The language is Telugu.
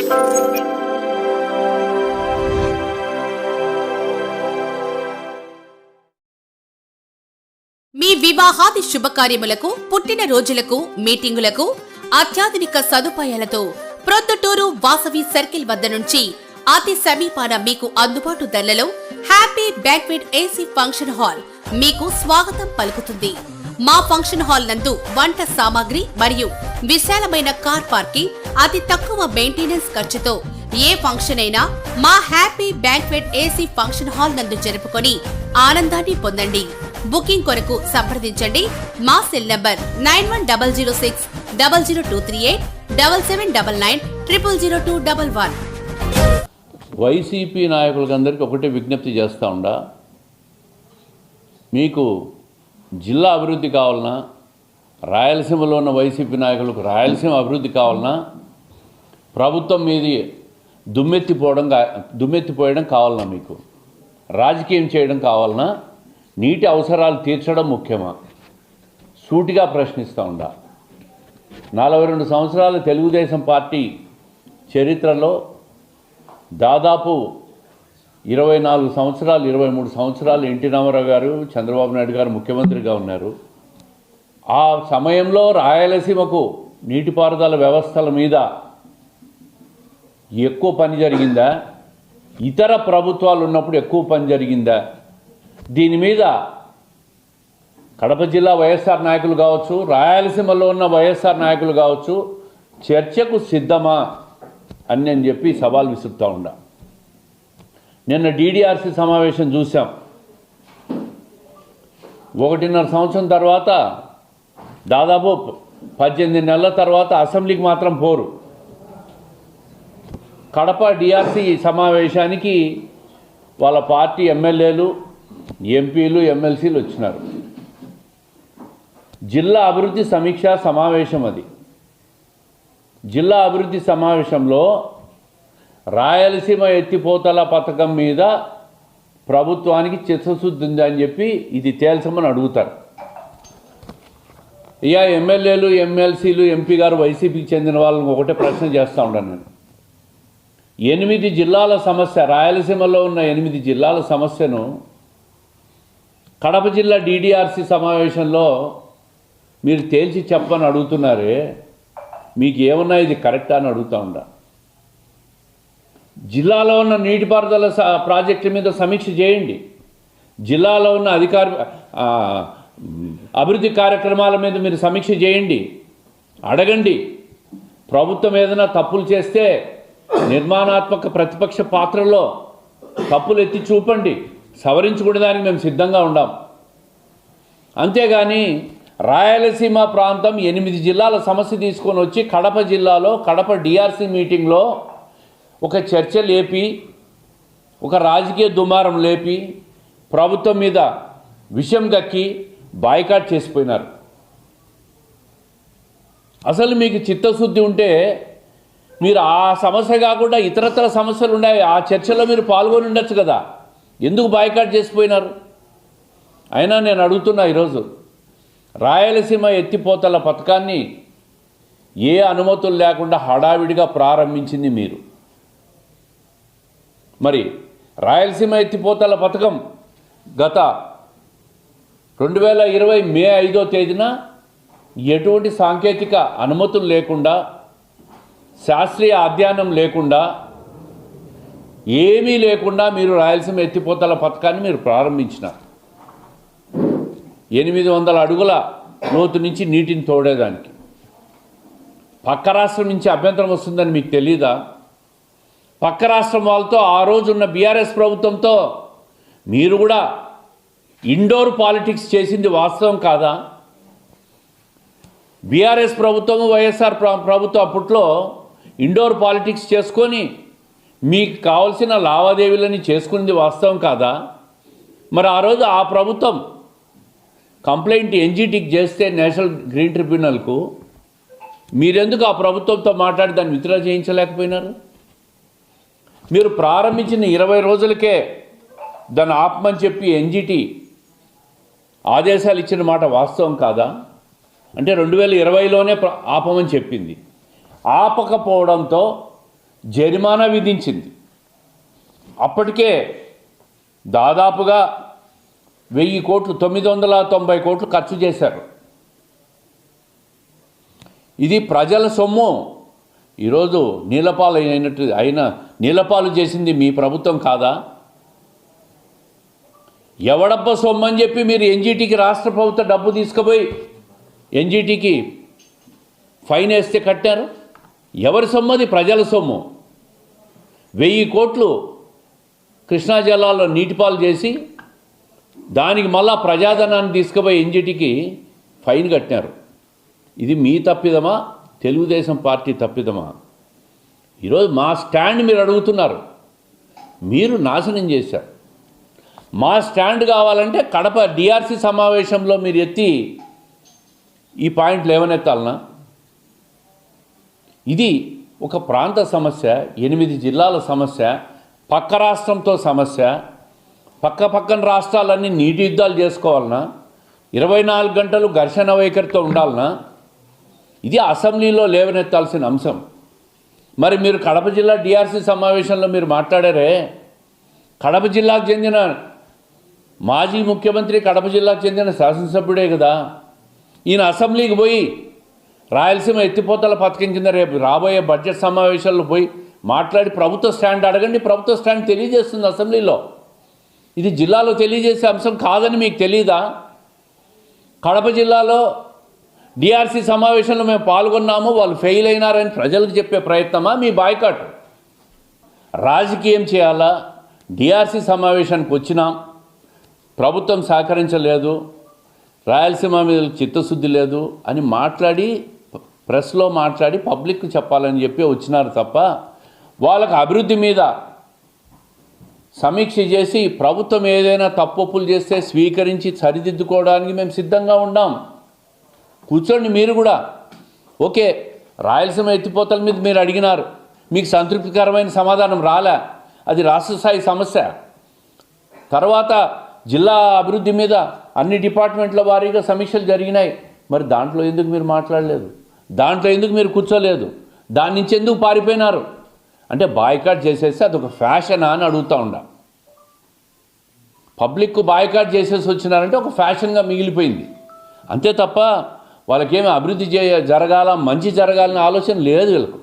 మీ వివాహాది శుభకార్యములకు, పుట్టిన రోజులకు, మీటింగులకు అత్యాధునిక సదుపాయాలతో ప్రొద్దుటూరు వాసవి సర్కిల్ వద్ద నుంచి అతి సమీపాన మీకు అందుబాటు ధరలలో happy banquet AC function hall మీకు స్వాగతం పలుకుతుంది. మా ఫంక్షన్ హాల్ నందు వంట సామాగ్రి మరియు విశాలమైన కార్ పార్కింగ్, అతి తక్కువ మెయింటెనెన్స్ ఖర్చుతో ఏ ఫంక్షన్ అయినా మా happy banquet AC function hall నందు జరుపుకొని ఆనందాన్ని పొందండి. బుకింగ్ కొరకు సంప్రదించండి. మా సెల్ నంబర్ 9160600238 7799900211. వైసీపీ నాయకులందరికీ ఒకటే విజ్ఞప్తి చేస్తూ ఉండా, మీకు జిల్లా అభివృద్ధి కావాలన్నా, రాయలసీమలో ఉన్న వైసీపీ నాయకులకు రాయలసీమ అభివృద్ధి కావాలన్నా, ప్రభుత్వం మీది దుమ్మెత్తిపోయడం కావాలన్నా, మీకు రాజకీయం చేయడం కావాలన్నా, నీటి అవసరాలు తీర్చడం ముఖ్యమా? సూటిగా ప్రశ్నిస్తూ ఉండా. 42 సంవత్సరాల తెలుగుదేశం పార్టీ చరిత్రలో దాదాపు 24 సంవత్సరాలు 23 సంవత్సరాలు ఎన్టీ రామారావు గారు, చంద్రబాబు నాయుడు గారు ముఖ్యమంత్రిగా ఉన్నారు. ఆ సమయంలో రాయలసీమకు నీటిపారుదల వ్యవస్థల మీద ఎక్కువ పని జరిగిందా? ఇతర ప్రభుత్వాలు ఉన్నప్పుడు ఎక్కువ పని జరిగిందా? దీని మీద కడప జిల్లా వైఎస్ఆర్ నాయకులు కావచ్చు, రాయలసీమలో ఉన్న వైఎస్ఆర్ నాయకులు కావచ్చు, చర్చకు సిద్ధమా అని చెప్పి సవాల్ విసురుతూ ఉండా. నిన్న DDRC సమావేశం చూసాం. 1.5 సంవత్సరం తర్వాత, దాదాపు 18 నెలల తర్వాత అసెంబ్లీకి మాత్రం పోరు. కడప DRC సమావేశానికి వాళ్ళ పార్టీ ఎమ్మెల్యేలు, ఎంపీలు, ఎమ్మెల్సీలు వచ్చినారు. జిల్లా అభివృద్ధి సమీక్షా సమావేశం అది. జిల్లా అభివృద్ధి సమావేశంలో రాయలసీమ ఎత్తిపోతల పథకం మీద ప్రభుత్వానికి చిత్తశుద్ధి ఉందని చెప్పి ఇది తేల్చమని అడుగుతారు. ఇక ఎమ్మెల్యేలు, ఎమ్మెల్సీలు, ఎంపీ గారు వైసీపీకి చెందిన వాళ్ళని ఒకటే ప్రశ్న చేస్తూ ఉంటాను నేను. 8 జిల్లాల సమస్య, రాయలసీమలో ఉన్న 8 జిల్లాల సమస్యను కడప జిల్లా DDRC సమావేశంలో మీరు తేల్చి చెప్పని అడుగుతున్నారే, మీకు ఏమన్నా ఇది కరెక్టా అని అడుగుతూ ఉండా. జిల్లాలో ఉన్న నీటిపారుదల ప్రాజెక్టు మీద సమీక్ష చేయండి. జిల్లాలో ఉన్న అభివృద్ధి కార్యక్రమాల మీద మీరు సమీక్ష చేయండి, అడగండి. ప్రభుత్వం ఏదైనా తప్పులు చేస్తే నిర్మాణాత్మక ప్రతిపక్ష పాత్రలో తప్పులు ఎత్తి చూపండి, సవరించుకునేదానికి మేము సిద్ధంగా ఉండాం. అంతేగాని రాయలసీమ ప్రాంతం 8 జిల్లాల సమస్య తీసుకొని వచ్చి కడప జిల్లాలో కడప DRC మీటింగ్లో ఒక చర్చ లేపి, ఒక రాజకీయ దుమారం లేపి, ప్రభుత్వం మీద విషయం గక్కి బాయ్కాట్ చేసిపోయినారు. అసలు మీకు చిత్తశుద్ధి ఉంటే మీరు ఆ సమస్య కాకుండా ఇతరత్ర సమస్యలు ఉన్నాయి, ఆ చర్చలో మీరు పాల్గొని ఉండొచ్చు కదా. ఎందుకు బాయ్కాట్ చేసిపోయినారు? అయినా నేను అడుగుతున్నా, ఈరోజు రాయలసీమ ఎత్తిపోతల పథకాన్ని ఏ అనుమతులు లేకుండా హడావిడిగా ప్రారంభించింది మీరు. మరి రాయలసీమ ఎత్తిపోతల పథకం గత 2020 మే 5వ తేదీన ఎటువంటి సాంకేతిక అనుమతులు లేకుండా, శాస్త్రీయ అధ్యయనం లేకుండా, ఏమీ లేకుండా మీరు రాయలసీమ ఎత్తిపోతల పథకాన్ని మీరు ప్రారంభించినారు. 800 అడుగుల లోతు నుంచి నీటిని తోడేదానికి. పక్క రాష్ట్రం నుంచి అభ్యంతరం వస్తుందని మీకు తెలీదా? పక్క రాష్ట్రం వాళ్ళతో ఆ రోజున్న BRS ప్రభుత్వంతో మీరు కూడా ఇండోర్ పాలిటిక్స్ చేసింది వాస్తవం కాదా? BRS ప్రభుత్వము, వైఎస్ఆర్ ప్రభుత్వం అప్పట్లో ఇండోర్ పాలిటిక్స్ చేసుకొని మీకు కావాల్సిన లావాదేవీలని చేసుకునేది వాస్తవం కాదా? మరి ఆ రోజు ఆ ప్రభుత్వం కంప్లైంట్ NGTకి చేస్తే నేషనల్ గ్రీన్ ట్రిబ్యునల్కు మీరెందుకు ఆ ప్రభుత్వంతో మాట్లాడి దాన్ని విత్డ్రా చేయించలేకపోయినారు? మీరు ప్రారంభించిన 20 రోజులకే దాన్ని ఆపమని చెప్పి NGT ఆదేశాలు ఇచ్చిన మాట వాస్తవం కాదా? అంటే 2020లోనే ఆపమని చెప్పింది. ఆపకపోవడంతో జరిమానా విధించింది. అప్పటికే దాదాపుగా 1000 కోట్లు 990 కోట్లు ఖర్చు చేశారు. ఇది ప్రజల సొమ్ము ఈరోజు నీలపాలు చేసింది మీ ప్రభుత్వం కాదా? ఎవడబ్బ సొమ్ము అని చెప్పి మీరు ఎన్జీటీకి రాష్ట్ర ప్రభుత్వ డబ్బు తీసుకుపోయి ఎన్జీటీకి ఫైన్ వేస్తే కట్టారు. ఎవరి సొమ్ము అది? ప్రజల సొమ్ము. 1000 కోట్లు కృష్ణా జిల్లాలో నీటిపాలు చేసి దానికి మళ్ళా ప్రజాధనాన్ని తీసుకుపోయి ఎన్జీటీకి ఫైన్ కట్టినారు. ఇది మీ తప్పిదమా, తెలుగుదేశం పార్టీ తప్పిదమా? ఈరోజు మా స్టాండ్ మీరు అడుగుతున్నారు, మీరు నాశనం చేశారు. మా స్టాండ్ కావాలంటే కడప డిఆర్సీ సమావేశంలో మీరు ఎత్తి ఈ పాయింట్లు ఏమనెత్తాలనా? ఇది ఒక ప్రాంత సమస్య, 8 జిల్లాల సమస్య, పక్క రాష్ట్రంతో సమస్య, పక్కన రాష్ట్రాలన్నీ నీటి యుద్ధాలు చేసుకోవాలనా? 24 గంటలు ఘర్షణ వైఖరితో ఉండాలనా? ఇది అసెంబ్లీలో లేవనెత్తాల్సిన అంశం. మరి మీరు కడప జిల్లా డిఆర్సీ సమావేశంలో మీరు మాట్లాడారే, కడప జిల్లాకు చెందిన మాజీ ముఖ్యమంత్రి, కడప జిల్లాకు చెందిన శాసనసభ్యుడే కదా. ఈయన అసెంబ్లీకి పోయి రాయలసీమ ఎత్తిపోతల పథకం కింద రేపు రాబోయే బడ్జెట్ సమావేశాల్లో పోయి మాట్లాడి ప్రభుత్వ స్టాండ్ అడగండి. ప్రభుత్వ స్టాండ్ తెలియజేస్తుంది అసెంబ్లీలో. ఇది జిల్లాలో తెలియజేసే అంశం కాదని మీకు తెలియదా? కడప జిల్లాలో డిఆర్సీ సమావేశంలో మేము పాల్గొన్నాము, వాళ్ళు ఫెయిల్ అయినారని ప్రజలకు చెప్పే ప్రయత్నమా మీ బాయ్కాట్? రాజకీయం చేయాలా? డిఆర్సీ సమావేశానికి వచ్చినాం, ప్రభుత్వం సహకరించలేదు, రాయలసీమ మీద చిత్తశుద్ధి లేదు అని మాట్లాడి ప్రెస్లో మాట్లాడి పబ్లిక్కి చెప్పాలని చెప్పి వచ్చినారు తప్ప వాళ్ళకు అభివృద్ధి మీద సమీక్ష చేసి ప్రభుత్వం ఏదైనా తప్పులు చేస్తే స్వీకరించి సరిదిద్దుకోవడానికి మేము సిద్ధంగా ఉన్నాం. కూర్చోండి మీరు కూడా. ఓకే, రాయలసీమ ఎత్తిపోతల మీద మీరు అడిగినారు, మీకు సంతృప్తికరమైన సమాధానం రాలే, అది రాష్ట్ర స్థాయి సమస్య. తర్వాత జిల్లా అభివృద్ధి మీద అన్ని డిపార్ట్మెంట్ల వారీగా సమీక్షలు జరిగినాయి. మరి దాంట్లో ఎందుకు మీరు మాట్లాడలేదు? దాంట్లో ఎందుకు మీరు కూర్చోలేదు? దాని నుంచి ఎందుకు పారిపోయినారు? అంటే బాయ్కాట్ చేసేస్తే అదొక ఫ్యాషనా అని అడుగుతూ ఉండా. పబ్లిక్ బాయ్కాట్ చేసేసి వచ్చినారంటే ఒక ఫ్యాషన్గా మిగిలిపోయింది అంతే తప్ప వాళ్ళకేమీ అభివృద్ధి జరగాల, మంచి జరగాలనే ఆలోచన లేదు వీళ్ళకు.